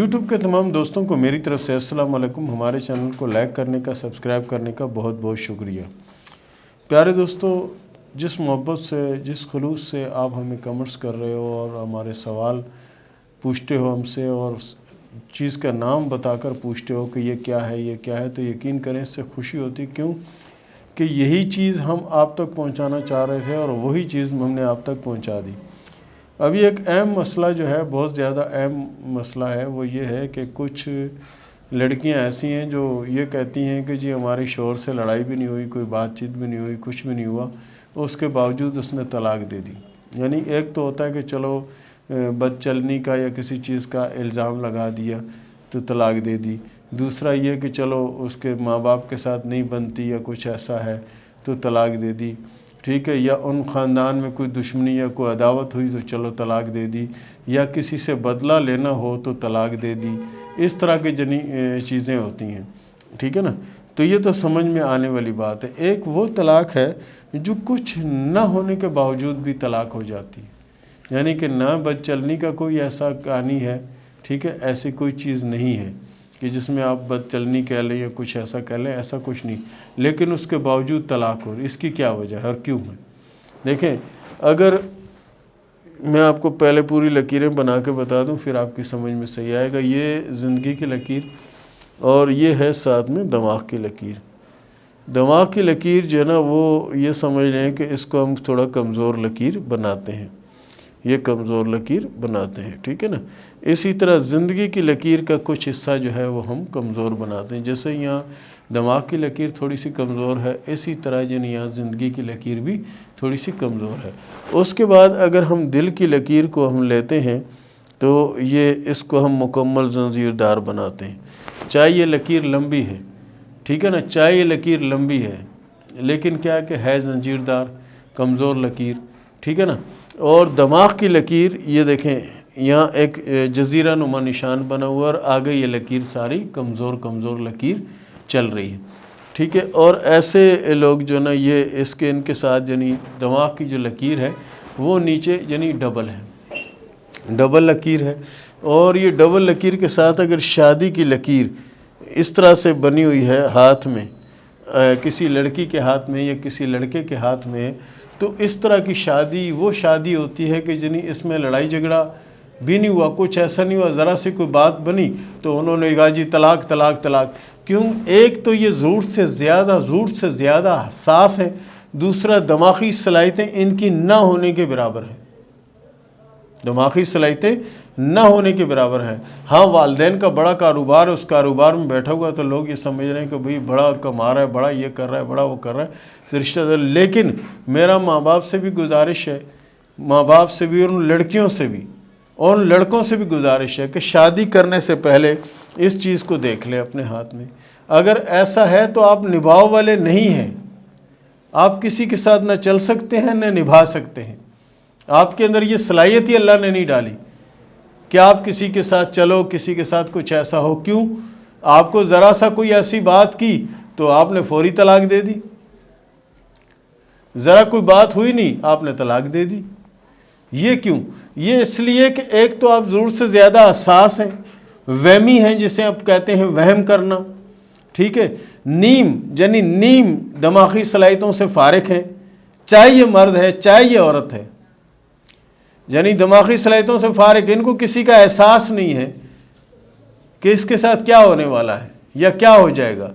YouTube کے تمام دوستوں کو میری طرف سے السلام علیکم۔ ہمارے چینل کو لائک کرنے کا، سبسکرائب کرنے کا بہت بہت شکریہ۔ پیارے دوستو، جس محبت سے، جس خلوص سے آپ ہمیں کمنٹس کر رہے ہو اور ہمارے سوال پوچھتے ہو ہم سے اور چیز کا نام بتا کر پوچھتے ہو کہ یہ کیا ہے، یہ کیا ہے، تو یقین کریں اس سے خوشی ہوتی۔ کیوں کہ یہی چیز ہم آپ تک پہنچانا چاہ رہے تھے اور وہی چیز ہم نے آپ تک پہنچا دی۔ ابھی ایک اہم مسئلہ جو ہے، بہت زیادہ اہم مسئلہ ہے، وہ یہ ہے کہ کچھ لڑکیاں ایسی ہیں جو یہ کہتی ہیں کہ جی ہمارے شوہر سے لڑائی بھی نہیں ہوئی، کوئی بات چیت بھی نہیں ہوئی، کچھ بھی نہیں ہوا، اس کے باوجود اس نے طلاق دے دی۔ یعنی ایک تو ہوتا ہے کہ چلو بد چلنی کا یا کسی چیز کا الزام لگا دیا تو طلاق دے دی، دوسرا یہ کہ چلو اس کے ماں باپ کے ساتھ نہیں بنتی یا کچھ ایسا ہے تو طلاق دے دی، ٹھیک ہے، یا ان خاندان میں کوئی دشمنی یا کوئی عداوت ہوئی تو چلو طلاق دے دی، یا کسی سے بدلہ لینا ہو تو طلاق دے دی۔ اس طرح کی چیزیں ہوتی ہیں، ٹھیک ہے نا۔ تو یہ تو سمجھ میں آنے والی بات ہے۔ ایک وہ طلاق ہے جو کچھ نہ ہونے کے باوجود بھی طلاق ہو جاتی ہے، یعنی کہ نہ بد چلنی کا کوئی ایسا کہانی ہے، ٹھیک ہے، ایسی کوئی چیز نہیں ہے کہ جس میں آپ بد چلنی کہہ لیں یا کچھ ایسا کہہ لیں، ایسا کچھ نہیں، لیکن اس کے باوجود طلاق ہو رہی۔ اس کی کیا وجہ ہے اور کیوں ہے؟ دیکھیں، اگر میں آپ کو پہلے پوری لکیریں بنا کے بتا دوں پھر آپ کی سمجھ میں صحیح آئے گا۔ یہ زندگی کی لکیر اور یہ ہے ساتھ میں دماغ کی لکیر۔ دماغ کی لکیر جو ہے نا، وہ یہ سمجھ رہے ہیں کہ اس کو ہم تھوڑا کمزور لکیر بناتے ہیں، یہ کمزور لکیر بناتے ہیں، ٹھیک ہے نا۔ اسی طرح زندگی کی لکیر کا کچھ حصہ جو ہے وہ ہم کمزور بناتے ہیں۔ جیسے یہاں دماغ کی لکیر تھوڑی سی کمزور ہے، اسی طرح یہاں زندگی کی لکیر بھی تھوڑی سی کمزور ہے۔ اس کے بعد اگر ہم دل کی لکیر کو ہم لیتے ہیں تو اس کو ہم مکمل زنجیردار بناتے ہیں۔ چاہے یہ لکیر لمبی ہے، ٹھیک ہے نا، چاہے یہ لکیر لمبی ہے لیکن کیا ہے زنجیردار، کمزور لکیر، ٹھیک ہے نا۔ اور دماغ کی لکیر، یہ دیکھیں یہاں ایک جزیرہ نما نشان بنا ہوا اور آگے یہ لکیر ساری کمزور لکیر چل رہی ہے، ٹھیک ہے۔ اور ایسے لوگ جو نا، یہ ان کے ساتھ یعنی دماغ کی جو لکیر ہے وہ نیچے یعنی ڈبل لکیر ہے۔ اور یہ ڈبل لکیر کے ساتھ اگر شادی کی لکیر اس طرح سے بنی ہوئی ہے ہاتھ میں، کسی لڑکی کے ہاتھ میں یا کسی لڑکے کے ہاتھ میں، تو اس طرح کی شادی وہ شادی ہوتی ہے کہ یعنی اس میں لڑائی جھگڑا بھی نہیں ہوا، کچھ ایسا نہیں ہوا، ذرا سی کوئی بات بنی تو انہوں نے کہا جی طلاق طلاق طلاق۔ کیوں؟ ایک تو یہ ضرورت سے زیادہ حساس ہے، دوسرا دماغی صلاحیتیں ان کی نہ ہونے کے برابر ہیں، دماغی صلاحیتیں نہ ہونے کے برابر ہیں۔ ہاں، والدین کا بڑا کاروبار ہے، اس کاروبار میں بیٹھا ہوا تو لوگ یہ سمجھ رہے ہیں کہ بھئی بڑا کما رہا ہے، بڑا یہ کر رہا ہے، بڑا وہ کر رہا ہے رشتہ دار، لیکن میرا ماں باپ سے بھی گزارش ہے، ماں باپ سے بھی اور ان لڑکیوں سے بھی اور ان لڑکوں سے بھی گزارش ہے کہ شادی کرنے سے پہلے اس چیز کو دیکھ لیں اپنے ہاتھ میں۔ اگر ایسا ہے تو آپ نبھاؤ والے نہیں ہیں، آپ کسی کے ساتھ نہ چل سکتے ہیں نہ نبھا سکتے ہیں۔ آپ کے اندر یہ صلاحیت ہی اللہ نے نہیں ڈالی کہ آپ کسی کے ساتھ چلو، کسی کے ساتھ کچھ ایسا ہو۔ کیوں؟ آپ کو ذرا سا کوئی ایسی بات کی تو آپ نے فوری طلاق دے دی، ذرا کوئی بات ہوئی نہیں آپ نے طلاق دے دی۔ یہ کیوں؟ یہ اس لیے کہ ایک تو آپ ضرورت سے زیادہ حساس ہیں، وہمی ہیں، جسے آپ کہتے ہیں وہم کرنا، ٹھیک ہے، نیم دماغی صلاحیتوں سے فارغ ہیں، چاہے یہ مرد ہے چاہے یہ عورت ہے، یعنی دماغی صلاحیتوں سے فارغ، ان کو کسی کا احساس نہیں ہے کہ اس کے ساتھ کیا ہونے والا ہے یا کیا ہو جائے گا،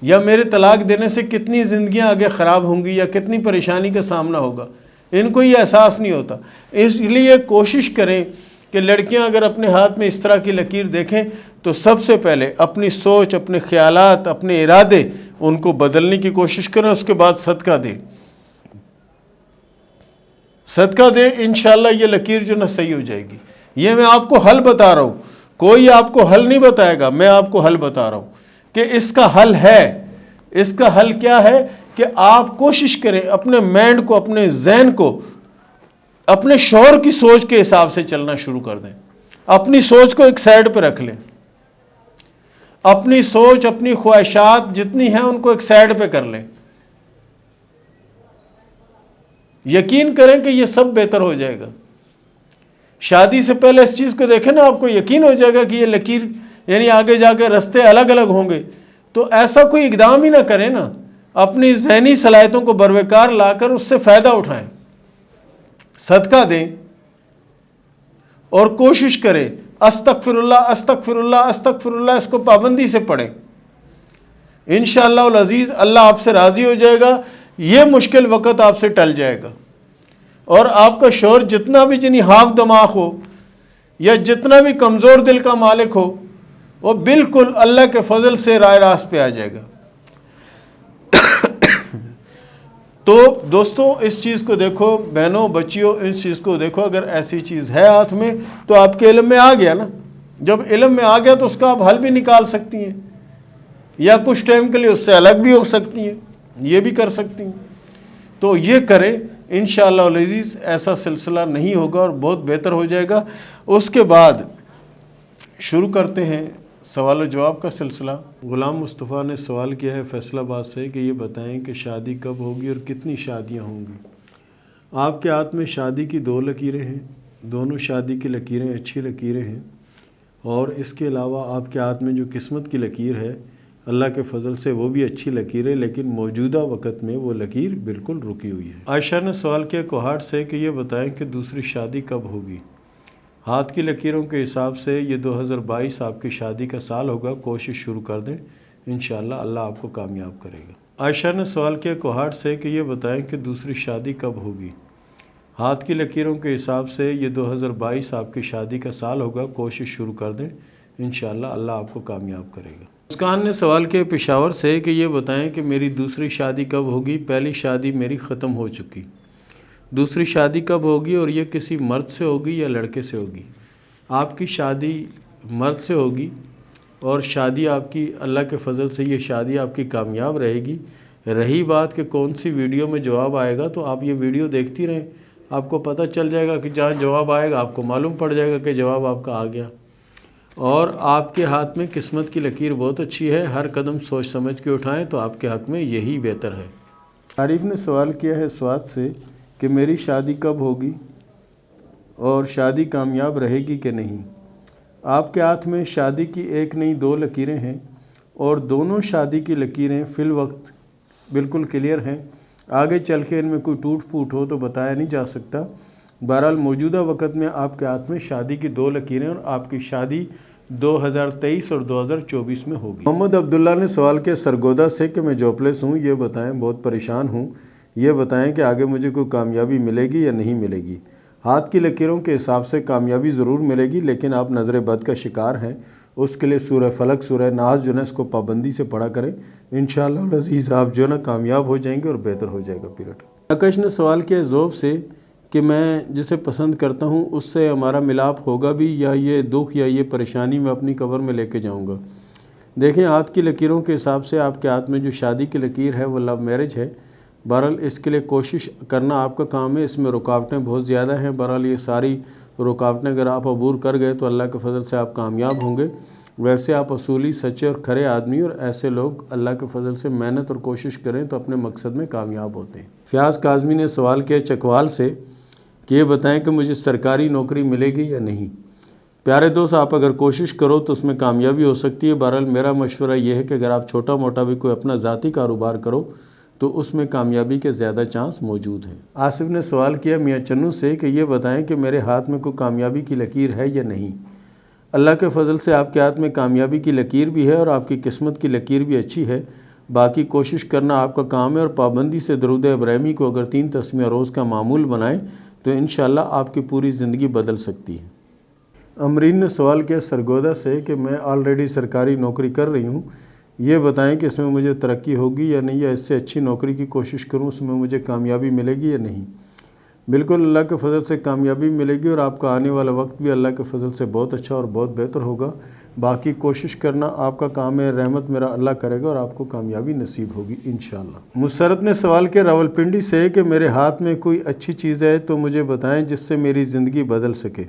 یا میرے طلاق دینے سے کتنی زندگیاں آگے خراب ہوں گی یا کتنی پریشانی کا سامنا ہوگا، ان کو یہ احساس نہیں ہوتا۔ اس لیے کوشش کریں کہ لڑکیاں اگر اپنے ہاتھ میں اس طرح کی لکیر دیکھیں تو سب سے پہلے اپنی سوچ، اپنے خیالات، اپنے ارادے ان کو بدلنے کی کوشش کریں، اس کے بعد صدقہ دیں، انشاءاللہ یہ لکیر جو نہ صحیح ہو جائے گی۔ یہ میں آپ کو حل بتا رہا ہوں، کوئی آپ کو حل نہیں بتائے گا، میں آپ کو حل بتا رہا ہوں کہ اس کا حل ہے۔ اس کا حل کیا ہے کہ آپ کوشش کریں اپنے مائنڈ کو، اپنے ذہن کو اپنے شوہر کی سوچ کے حساب سے چلنا شروع کر دیں۔ اپنی سوچ کو ایک سائیڈ پہ رکھ لیں، اپنی سوچ، اپنی خواہشات جتنی ہیں ان کو ایک سائیڈ پہ کر لیں۔ یقین کریں کہ یہ سب بہتر ہو جائے گا۔ شادی سے پہلے اس چیز کو دیکھیں نا، آپ کو یقین ہو جائے گا کہ یہ لکیر یعنی آگے جا کے رستے الگ الگ ہوں گے، تو ایسا کوئی اقدام ہی نہ کریں نا، اپنی ذہنی صلاحیتوں کو بروقار لا کر اس سے فائدہ اٹھائیں، صدقہ دیں اور کوشش کریں استغفر اللہ استغفر اللہ استغفر اللہ، اس کو پابندی سے پڑھیں، انشاءاللہ العزیز اللہ آپ سے راضی ہو جائے گا، یہ مشکل وقت آپ سے ٹل جائے گا، اور آپ کا شوہر جتنا بھی جنی ہاف دماغ ہو یا جتنا بھی کمزور دل کا مالک ہو، وہ بالکل اللہ کے فضل سے رائے راست پہ آ جائے گا۔ تو دوستو اس چیز کو دیکھو، بہنوں بچیوں اس چیز کو دیکھو، اگر ایسی چیز ہے ہاتھ میں تو آپ کے علم میں آ گیا نا، جب علم میں آ گیا تو اس کا آپ حل بھی نکال سکتی ہیں، یا کچھ ٹائم کے لیے اس سے الگ بھی ہو سکتی ہیں، یہ بھی کر سکتی ہیں، تو یہ کرے انشاءاللہ العزیز، ایسا سلسلہ نہیں ہوگا اور بہت بہتر ہو جائے گا۔ اس کے بعد شروع کرتے ہیں سوال و جواب کا سلسلہ۔ غلام مصطفیٰ نے سوال کیا ہے فیصل آباد سے کہ یہ بتائیں کہ شادی کب ہوگی اور کتنی شادیاں ہوں گی؟ آپ کے ہاتھ میں شادی کی 2 لکیریں ہیں، دونوں شادی کی لکیریں اچھی لکیریں ہیں، اور اس کے علاوہ آپ کے ہاتھ میں جو قسمت کی لکیر ہے اللہ کے فضل سے وہ بھی اچھی لکیر ہے، لیکن موجودہ وقت میں وہ لکیر بالکل رکی ہوئی ہے۔ عائشہ نے سوال کیا کوہاٹ سے کہ یہ بتائیں کہ دوسری شادی کب ہوگی؟ ہاتھ کی لکیروں کے حساب سے یہ 2022 آپ کی شادی کا سال ہوگا، کوشش شروع کر دیں، انشاءاللہ اللہ آپ کو کامیاب کرے گا۔ عائشہ نے سوال کیا کوہاٹ سے کہ یہ بتائیں کہ دوسری شادی کب ہوگی؟ ہاتھ کی لکیروں کے حساب سے یہ 2022 آپ کی شادی کا سال ہوگا، کوشش شروع کر دیں، انشاءاللہ اللہ آپ کو کامیاب کرے گا۔ مسکان نے سوال کیا پشاور سے کہ یہ بتائیں کہ میری دوسری شادی کب ہوگی؟ پہلی شادی میری ختم ہو چکی، دوسری شادی کب ہوگی اور یہ کسی مرد سے ہوگی یا لڑکے سے ہوگی؟ آپ کی شادی مرد سے ہوگی، اور شادی آپ کی اللہ کے فضل سے یہ شادی آپ کی کامیاب رہے گی۔ رہی بات کہ کون سی ویڈیو میں جواب آئے گا، تو آپ یہ ویڈیو دیکھتی رہیں، آپ کو پتہ چل جائے گا کہ جہاں جواب آئے گا آپ کو معلوم پڑ جائے گا کہ جواب آپ کا آ گیا، اور آپ کے ہاتھ میں قسمت کی لکیر بہت اچھی ہے، ہر قدم سوچ سمجھ کے اٹھائیں تو آپ کے حق میں یہی بہتر ہے۔ عارف نے سوال کیا ہے سوات سے کہ میری شادی کب ہوگی اور شادی کامیاب رہے گی کہ نہیں؟ آپ کے ہاتھ میں شادی کی 1 نہیں 2 لکیریں ہیں، اور دونوں شادی کی لکیریں فی الوقت بالکل کلیئر ہیں، آگے چل کے ان میں کوئی ٹوٹ پھوٹ ہو تو بتایا نہیں جا سکتا۔ بہرحال موجودہ وقت میں آپ کے ہاتھ میں شادی کی 2 لکیریں، اور آپ کی شادی 2023 اور 2024 میں ہوگی۔ محمد عبداللہ نے سوال کیا سرگودا سے کہ میں جاب لیس ہوں، یہ بتائیں، بہت پریشان ہوں، یہ بتائیں کہ آگے مجھے کوئی کامیابی ملے گی یا نہیں ملے گی؟ ہاتھ کی لکیروں کے حساب سے کامیابی ضرور ملے گی، لیکن آپ نظر بد کا شکار ہیں، اس کے لیے سورہ فلق سورہ ناس جو ہے اس کو پابندی سے پڑھا کریں، انشاءاللہ العزیز آپ جو ہے نا کامیاب ہو جائیں گے اور بہتر ہو جائے گا پیریڈ۔ آکش نے سوال کیا ذوب سے کہ میں جسے پسند کرتا ہوں اس سے ہمارا ملاپ ہوگا بھی، یا یہ دکھ یا یہ پریشانی میں اپنی قبر میں لے کے جاؤں گا؟ دیکھیں ہاتھ کی لکیروں کے حساب سے آپ کے ہاتھ میں جو شادی کی لکیر ہے وہ لو میرج ہے، بہرحال اس کے لیے کوشش کرنا آپ کا کام ہے، اس میں رکاوٹیں بہت زیادہ ہیں، بہرحال یہ ساری رکاوٹیں اگر آپ عبور کر گئے تو اللہ کے فضل سے آپ کامیاب ہوں گے۔ ویسے آپ اصولی سچے اور کھرے آدمی، اور ایسے لوگ اللہ کے فضل سے محنت اور کوشش کریں تو اپنے مقصد میں کامیاب ہوتے ہیں۔ فیاض کاظمی نے سوال کیا چکوال سے کہ یہ بتائیں کہ مجھے سرکاری نوکری ملے گی یا نہیں؟ پیارے دوست آپ اگر کوشش کرو تو اس میں کامیابی ہو سکتی ہے، بہرحال میرا مشورہ یہ ہے کہ اگر آپ چھوٹا موٹا بھی کوئی اپنا ذاتی کاروبار کرو تو اس میں کامیابی کے زیادہ چانس موجود ہیں۔ آصف نے سوال کیا میاں چنو سے کہ یہ بتائیں کہ میرے ہاتھ میں کوئی کامیابی کی لکیر ہے یا نہیں؟ اللہ کے فضل سے آپ کے ہاتھ میں کامیابی کی لکیر بھی ہے اور آپ کی قسمت کی لکیر بھی اچھی ہے، باقی کوشش کرنا آپ کا کام ہے، اور پابندی سے درود ابراہیمی کو اگر 3 تسمیہ روز کا معمول بنائیں تو انشاءاللہ آپ کی پوری زندگی بدل سکتی ہے۔ امرین نے سوال کیا سرگودا سے کہ میں آلریڈی سرکاری نوکری کر رہی ہوں، یہ بتائیں کہ اس میں مجھے ترقی ہوگی یا نہیں، یا اس سے اچھی نوکری کی کوشش کروں اس میں مجھے کامیابی ملے گی یا نہیں؟ بالکل اللہ کے فضل سے کامیابی ملے گی، اور آپ کا آنے والا وقت بھی اللہ کے فضل سے بہت اچھا اور بہت بہتر ہوگا، باقی کوشش کرنا آپ کا کام ہے، رحمت میرا اللہ کرے گا اور آپ کو کامیابی نصیب ہوگی انشاءاللہ۔ مسرت نے سوال کیا راولپنڈی سے کہ میرے ہاتھ میں کوئی اچھی چیز ہے تو مجھے بتائیں جس سے میری زندگی بدل سکے۔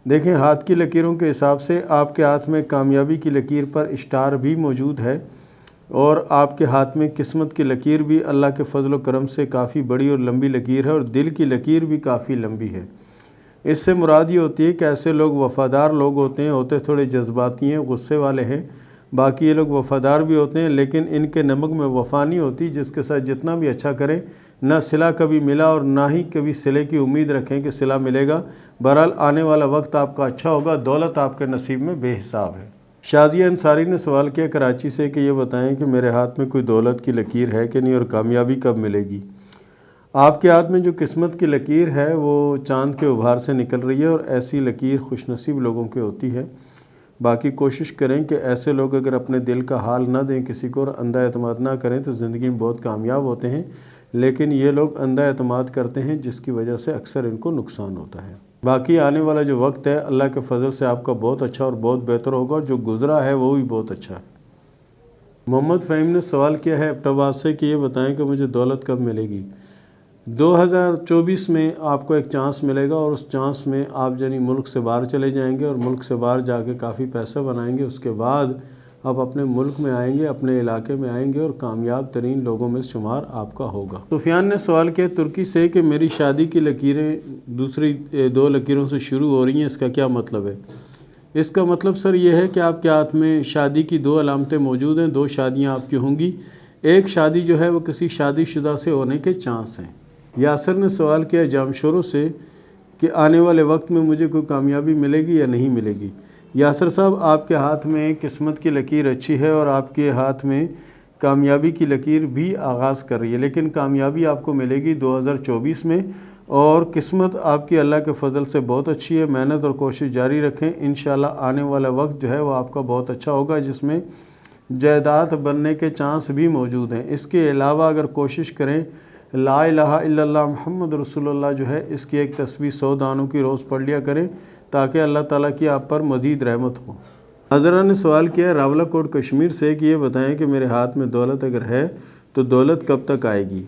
دیکھیں ہاتھ کی لکیروں کے حساب سے آپ کے ہاتھ میں کامیابی کی لکیر پر اسٹار بھی موجود ہے، اور آپ کے ہاتھ میں قسمت کی لکیر بھی اللہ کے فضل و کرم سے کافی بڑی اور لمبی لکیر ہے، اور دل کی لکیر بھی کافی لمبی ہے۔ اس سے مراد یہ ہوتی ہے کہ ایسے لوگ وفادار لوگ ہوتے تھوڑے جذباتی ہیں، غصے والے ہیں، باقی یہ لوگ وفادار بھی ہوتے ہیں لیکن ان کے نمک میں وفا نہیں ہوتی، جس کے ساتھ جتنا بھی اچھا کریں نہ صلہ کبھی ملا اور نہ ہی کبھی صلے کی امید رکھیں کہ صلہ ملے گا۔ بہرحال آنے والا وقت آپ کا اچھا ہوگا، دولت آپ کے نصیب میں بے حساب ہے۔ شازیہ انصاری نے سوال کیا کراچی سے کہ یہ بتائیں کہ میرے ہاتھ میں کوئی دولت کی لکیر ہے کہ نہیں اور کامیابی کب ملے گی؟ آپ کے ہاتھ میں جو قسمت کی لکیر ہے وہ چاند کے ابھار سے نکل رہی ہے اور ایسی لکیر خوش نصیب لوگوں کی ہوتی ہے۔ باقی کوشش کریں کہ ایسے لوگ اگر اپنے دل کا حال نہ دیں کسی کو اور اندھا اعتماد نہ کریں تو زندگی میں بہت کامیاب ہوتے ہیں، لیکن یہ لوگ اندھا اعتماد کرتے ہیں جس کی وجہ سے اکثر ان کو نقصان ہوتا ہے۔ باقی آنے والا جو وقت ہے اللہ کے فضل سے آپ کا بہت اچھا اور بہت بہتر ہوگا، اور جو گزرا ہے وہ بھی بہت اچھا ہے۔ محمد فہیم نے سوال کیا ہے ایبٹ سے کہ یہ بتائیں کہ مجھے دولت کب ملے گی؟ 2024 میں آپ کو ایک چانس ملے گا اور اس چانس میں آپ ملک سے باہر چلے جائیں گے اور ملک سے باہر جا کے کافی پیسہ بنائیں گے، اس کے بعد آپ اپنے ملک میں آئیں گے، اپنے علاقے میں آئیں گے اور کامیاب ترین لوگوں میں شمار آپ کا ہوگا۔ سفیان نے سوال کیا ترکی سے کہ میری شادی کی لکیریں دوسری 2 لکیروں سے شروع ہو رہی ہیں، اس کا کیا مطلب ہے؟ اس کا مطلب سر یہ ہے کہ آپ کے ہاتھ میں شادی کی 2 علامتیں موجود ہیں، 2 شادیاں آپ کی ہوں گی، ایک شادی جو ہے وہ کسی شادی شدہ سے ہونے کے چانس ہیں۔ یاسر نے سوال کیا جامشورو سے کہ آنے والے وقت میں مجھے کوئی کامیابی ملے گی یا نہیں ملے گی؟ یاسر صاحب آپ کے ہاتھ میں قسمت کی لکیر اچھی ہے اور آپ کے ہاتھ میں کامیابی کی لکیر بھی آغاز کر رہی ہے، لیکن کامیابی آپ کو ملے گی 2024 میں، اور قسمت آپ کی اللہ کے فضل سے بہت اچھی ہے۔ محنت اور کوشش جاری رکھیں، انشاءاللہ آنے والا وقت جو ہے وہ آپ کا بہت اچھا ہوگا، جس میں جائیداد بننے کے چانس بھی موجود ہیں۔ اس کے علاوہ اگر کوشش کریں لا الہ الا اللہ محمد رسول اللہ جو ہے اس کی ایک تسبیح 100 دانوں کی روز پڑھ لیا کریں تاکہ اللہ تعالیٰ کی آپ پر مزید رحمت ہو۔ حضرہ نے سوال کیا ہے راولہ کوٹ کشمیر سے کہ یہ بتائیں کہ میرے ہاتھ میں دولت اگر ہے تو دولت کب تک آئے گی؟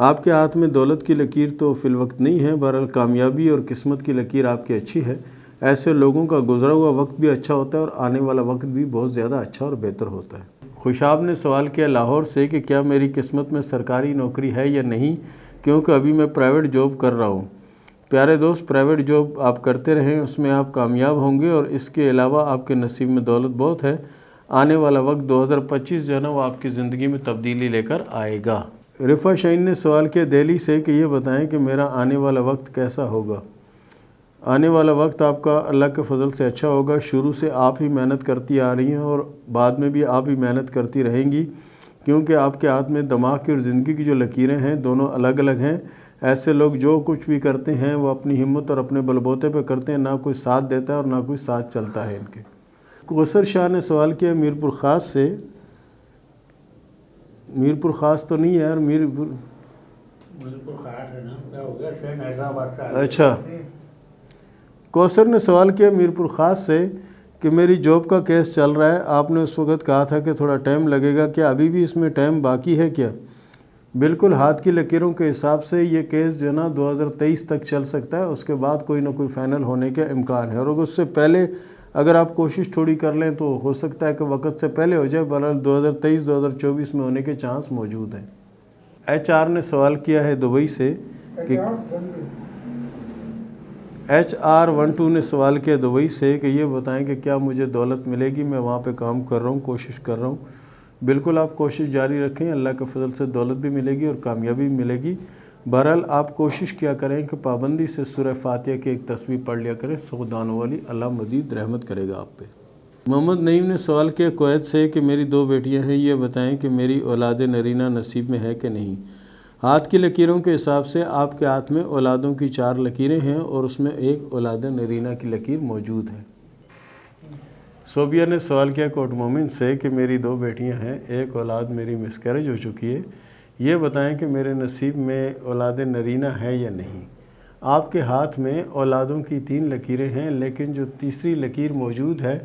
آپ کے ہاتھ میں دولت کی لکیر تو فی الوقت نہیں ہے، بہرحال کامیابی اور قسمت کی لکیر آپ کی اچھی ہے۔ ایسے لوگوں کا گزرا ہوا وقت بھی اچھا ہوتا ہے اور آنے والا وقت بھی بہت زیادہ اچھا اور بہتر ہوتا ہے۔ خوشاب نے سوال کیا لاہور سے کہ کیا میری قسمت میں سرکاری نوکری ہے یا نہیں، کیونکہ ابھی میں پرائیویٹ جاب کر رہا ہوں۔ پیارے دوست، پرائیویٹ جاب آپ کرتے رہیں، اس میں آپ کامیاب ہوں گے اور اس کے علاوہ آپ کے نصیب میں دولت بہت ہے۔ آنے والا وقت 2025 جو ہے نا وہ آپ کی زندگی میں تبدیلی لے کر آئے گا۔ رفا شاہین نے سوال کیا دہلی سے کہ یہ بتائیں کہ میرا آنے والا وقت کیسا ہوگا؟ آنے والا وقت آپ کا اللہ کے فضل سے اچھا ہوگا۔ شروع سے آپ ہی محنت کرتی آ رہی ہیں اور بعد میں بھی آپ ہی محنت کرتی رہیں گی، کیونکہ آپ کے ہاتھ میں دماغ کی اور زندگی کی جو لکیریں ہیں دونوں الگ الگ ہیں۔ ایسے لوگ جو کچھ بھی کرتے ہیں وہ اپنی ہمت اور اپنے بل بوتے پہ کرتے ہیں، نہ کوئی ساتھ دیتا ہے اور نہ کوئی ساتھ چلتا ہے ان کے۔ کوثر شاہ نے سوال کیا میرپور خاص سے، میرپور خاص تو نہیں ہے یار، میرپور خاص ہے نا، اچھا۔ کوثر نے سوال کیا میرپور خاص سے کہ میری جاب کا کیس چل رہا ہے، آپ نے اس وقت کہا تھا کہ تھوڑا ٹائم لگے گا، کیا ابھی بھی اس میں ٹائم باقی ہے کیا؟ بالکل، ہاتھ کی لکیروں کے حساب سے یہ کیس جو ہے نا 2023 تک چل سکتا ہے، اس کے بعد کوئی نہ کوئی فائنل ہونے کا امکان ہے، اور اس سے پہلے اگر آپ کوشش تھوڑی کر لیں تو ہو سکتا ہے کہ وقت سے پہلے ہو جائے، بہرحال 2023-2024 میں ہونے کے چانس موجود ہیں۔ HR نے سوال کیا ہے دبئی سے کہ HR12 نے سوال کیا دبئی سے کہ یہ بتائیں کہ کیا مجھے دولت ملے گی؟ میں وہاں پہ کام کر رہا ہوں، کوشش کر رہا ہوں۔ بالکل آپ کوشش جاری رکھیں، اللہ کے فضل سے دولت بھی ملے گی اور کامیابی بھی ملے گی۔ بہرحال آپ کوشش کیا کریں کہ پابندی سے سورہ فاتحہ کی ایک تسبیح پڑھ لیا کریں 100 دانوں والی، اللہ مزید رحمت کرے گا آپ پہ۔ محمد نعیم نے سوال کیا کویت سے کہ میری 2 بیٹیاں ہیں، یہ بتائیں کہ میری اولاد نرینہ نصیب میں ہے کہ نہیں؟ ہاتھ کی لکیروں کے حساب سے آپ کے ہاتھ میں اولادوں کی 4 لکیریں ہیں اور اس میں ایک اولاد نرینہ کی لکیر موجود ہے۔ صوبیہ نے سوال کیا کوٹ مومن سے کہ میری 2 بیٹیاں ہیں، ایک اولاد میری مسکیریج ہو چکی ہے، یہ بتائیں کہ میرے نصیب میں اولاد نرینہ ہے یا نہیں؟ آپ کے ہاتھ میں اولادوں کی 3 لکیریں ہیں، لیکن جو تیسری لکیر موجود ہے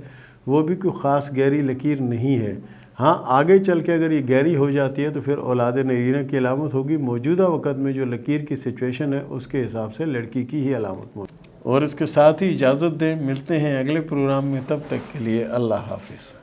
وہ بھی کوئی خاص گہری لکیر نہیں ہے۔ ہاں آگے چل کے اگر یہ گہری ہو جاتی ہے تو پھر اولاد نرینہ کی علامت ہوگی، موجودہ وقت میں جو لکیر کی سچویشن ہے اس کے حساب سے لڑکی کی ہی علامت موجود ہے۔ اور اس کے ساتھ ہی اجازت دیں، ملتے ہیں اگلے پروگرام میں، تب تک کے لیے اللہ حافظ۔